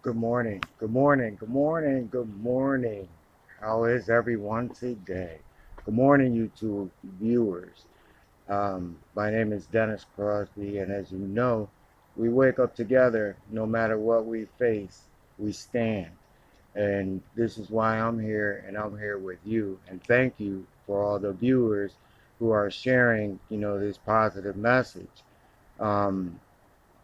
Good morning. Good morning. Good morning. Good morning. How is everyone today? Good morning, YouTube viewers. My name is Dennis Crosby, and as you know, we wake up together no matter what we face, we stand. And this is why I'm here, and I'm here with you. And thank you for all the viewers who are sharing, this positive message. Um,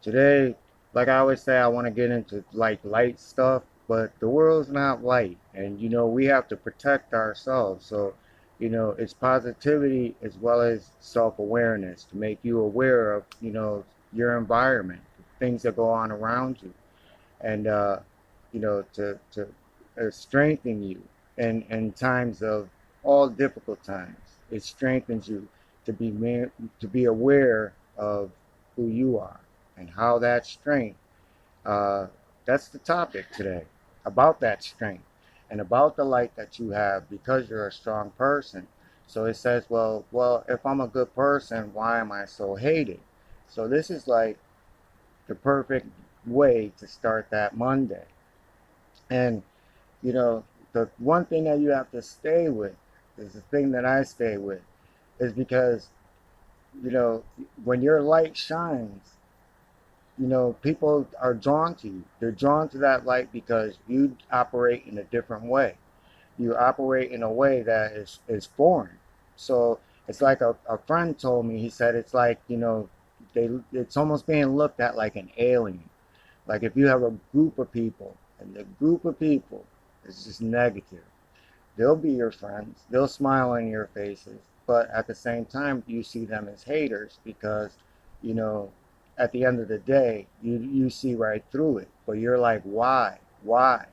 Today, like I always say, I want to get into like light stuff, but the world's not light, and we have to protect ourselves. So, it's positivity as well as self-awareness to make you aware of, your environment, things that go on around you, and to strengthen you in times of all difficult times. It strengthens you to be aware of who you are and how that strength. Uh, that's the topic today, about that strength and about the light that you have because you're a strong person. So it says, well, if I'm a good person, why am I so hated? So this is like the perfect way to start that Monday. And you know, the one thing that you have to stay with is the thing that I stay with is because, you know, when your light shines, people are drawn to you. They're drawn to that light because you operate in a different way. You operate in a way that is foreign. So it's like a friend told me, he said it's like, it's almost being looked at like an alien. Like if you have a group of people and the group of people is just negative, they'll be your friends, they'll smile on your faces, but at the same time, you see them as haters because, you know, at the end of the day, you see right through it. But you're like, why? Why?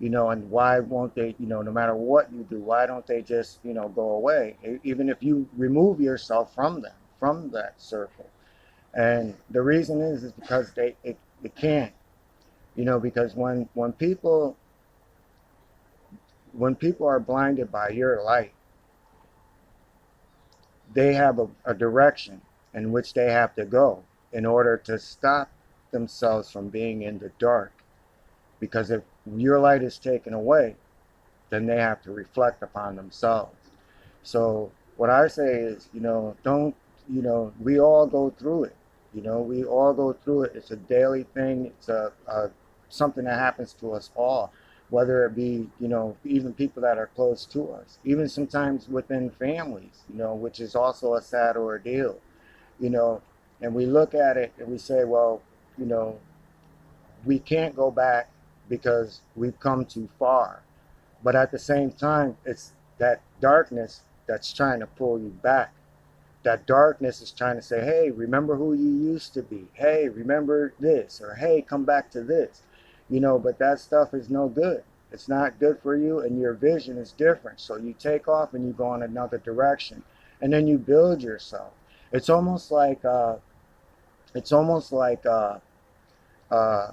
And why won't they, no matter what you do, why don't they just, go away? Even if you remove yourself from them, from that circle. And the reason is because it can't, because when people are blinded by your light, they have a direction in which they have to go in order to stop themselves from being in the dark. Because if your light is taken away, then they have to reflect upon themselves. So what I say is, don't, we all go through it. We all go through it. It's a daily thing. It's a something that happens to us all, whether it be, even people that are close to us, even sometimes within families, which is also a sad ordeal, you know, and we look at it and we say, well, you know, we can't go back because we've come too far. But at the same time, it's that darkness that's trying to pull you back. That darkness is trying to say, hey, remember who you used to be. Hey, remember this. Or hey, come back to this. But that stuff is no good. It's not good for you, and your vision is different. So you take off and you go in another direction. And then you build yourself. It's almost like it's almost like uh, a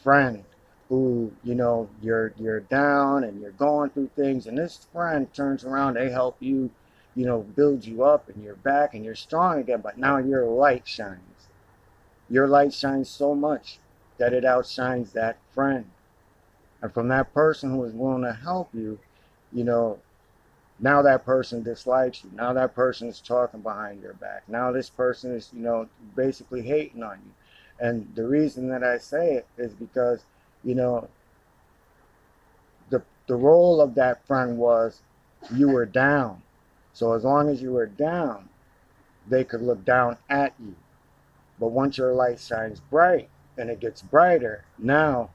friend who, you're down and you're going through things, and this friend turns around, they help you, build you up, and you're back and you're strong again. But now your light shines. Your light shines so much that it outshines that friend. And from that person who is willing to help you, you know now that person dislikes you. Now that person is talking behind your back. Now this person is, basically hating on you. And the reason that I say it is because, you know, the role of that friend was you were down. So as long as you were down, they could look down at you. But once your light shines bright and it gets brighter, now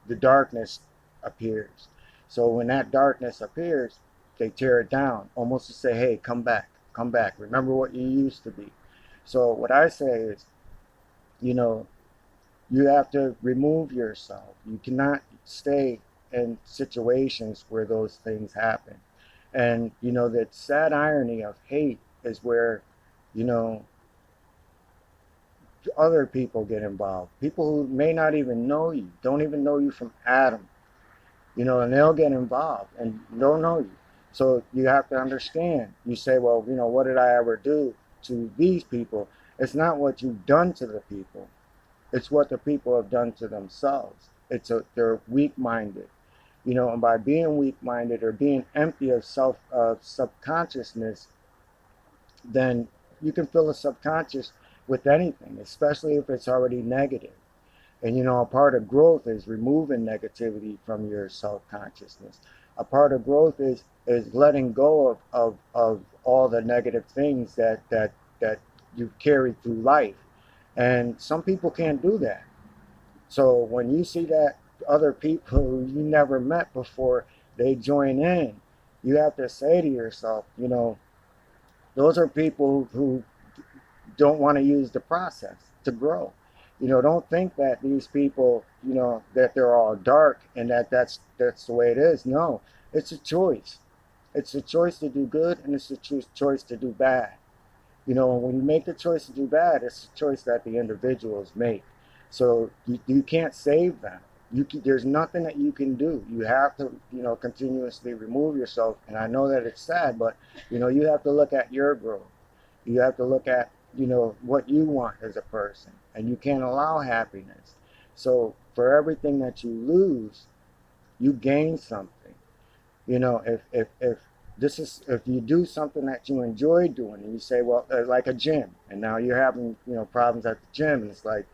the darkness appears. So when that darkness appears, they tear it down, almost to say, hey, come back, remember what you used to be. So what I say is, you know, you have to remove yourself. You cannot stay in situations where those things happen. And, that sad irony of hate is where, you know, other people get involved. People who may not even know you, don't even know you from Adam, and they'll get involved and don't know you. So you have to understand. You say, well, what did I ever do to these people? It's not what you've done to the people. It's what the people have done to themselves. They're weak-minded, and by being weak-minded or being empty of subconsciousness, then you can fill a subconscious with anything, especially if it's already negative. And a part of growth is removing negativity from your self-consciousness. A part of growth is letting go of all the negative things that you've carried through life. And some people can't do that. So when you see that other people who you never met before, they join in, you have to say to yourself, those are people who don't want to use the process to grow. Don't think that these people, that they're all dark and that's the way it is. No, it's a choice. It's a choice to do good, and it's a choice to do bad. When you make the choice to do bad, it's a choice that the individuals make. So you can't save them. There's nothing that you can do. You have to, continuously remove yourself. And I know that it's sad, but, you have to look at your growth. You have to look at, what you want as a person. And you can't allow happiness. So for everything that you lose, you gain something. If you do something that you enjoy doing, and you say, well, like a gym, and now you're having, problems at the gym, and it's like,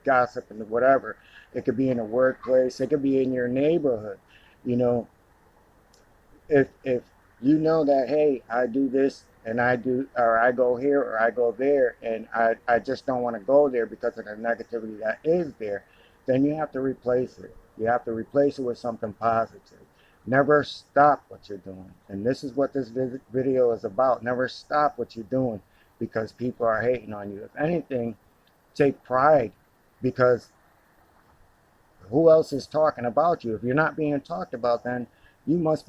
gossip and whatever. It could be in a workplace, it could be in your neighborhood. You know, if you know that, hey, I do this and I go here or I go there, and I just don't want to go there because of the negativity that is there, then you have to replace it. You have to replace it with something positive. Never stop what you're doing. And this is what this video is about. Never stop what you're doing because people are hating on you. If anything, take pride, because who else is talking about you? If you're not being talked about, then you must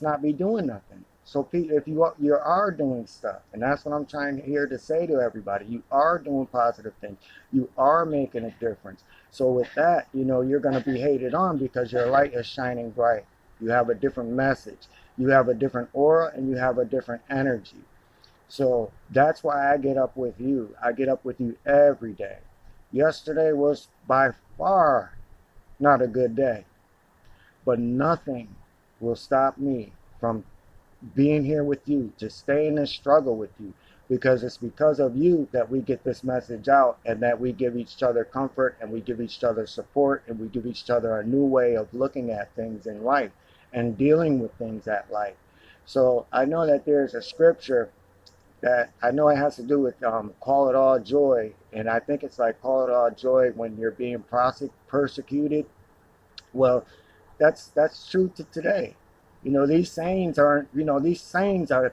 not be doing nothing. So if you are doing stuff, and that's what I'm trying here to say to everybody, you are doing positive things. You are making a difference. So with that, you're going to be hated on because your light is shining bright. You have a different message. You have a different aura, and you have a different energy. So that's why I get up with you. I get up with you every day. Yesterday was by far not a good day, but nothing will stop me from being here with you, to stay in this struggle with you, because it's because of you that we get this message out, and that we give each other comfort, and we give each other support, and we give each other a new way of looking at things in life and dealing with things at life. So I know that there's a scripture that I know it has to do with call it all joy, and I think it's like call it all joy when you're being persecuted. Well, that's true to today. These sayings are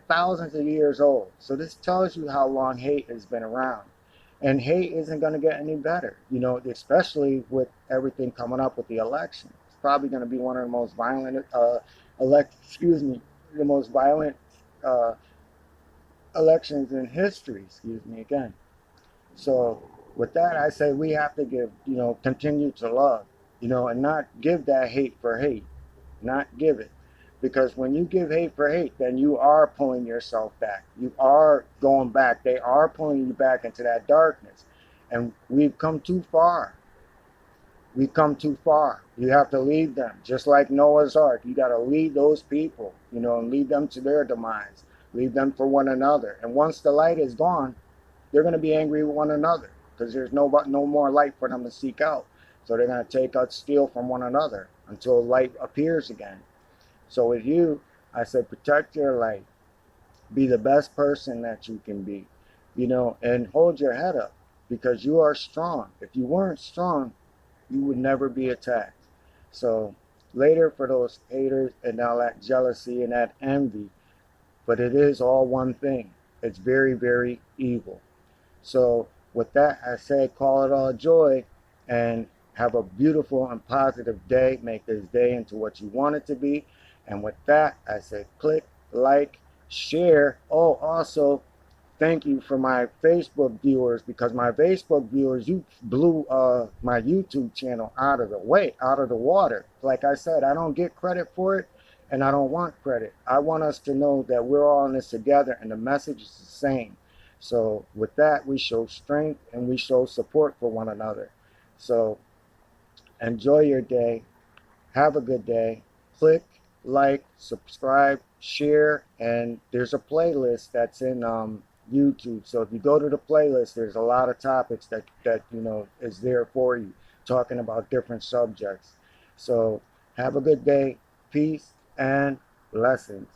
thousands of years old. So this tells you how long hate has been around. And hate isn't going to get any better, especially with everything coming up with the election. It's probably going to be one of the most violent, the most violent elections in history, excuse me again. So with that, I say we have to continue to love, and not give that hate for hate, not give it. Because when you give hate for hate, then you are pulling yourself back. You are going back. They are pulling you back into that darkness. And we've come too far. We've come too far. You have to leave them. Just like Noah's Ark. You got to leave those people, and leave them to their demise. Leave them for one another. And once the light is gone, they're going to be angry with one another because there's no more light for them to seek out. So they're going to take out, steal from one another until light appears again. So with you, I said, protect your light. Be the best person that you can be, and hold your head up because you are strong. If you weren't strong, you would never be attacked. So later for those haters and all that jealousy and that envy, but it is all one thing. It's very, very evil. So with that, I say call it all joy and have a beautiful and positive day. Make this day into what you want it to be. And with that, I say click, like, share. Oh, also, thank you for my Facebook viewers, because my Facebook viewers, you blew my YouTube channel out of the water. Like I said, I don't get credit for it, and I don't want credit. I want us to know that we're all in this together, and the message is the same. So with that, we show strength and we show support for one another. So enjoy your day. Have a good day. Click, like, subscribe, share, and there's a playlist that's in YouTube. So if you go to the playlist, there's a lot of topics that is there for you, talking about different subjects. So have a good day. Peace and blessings.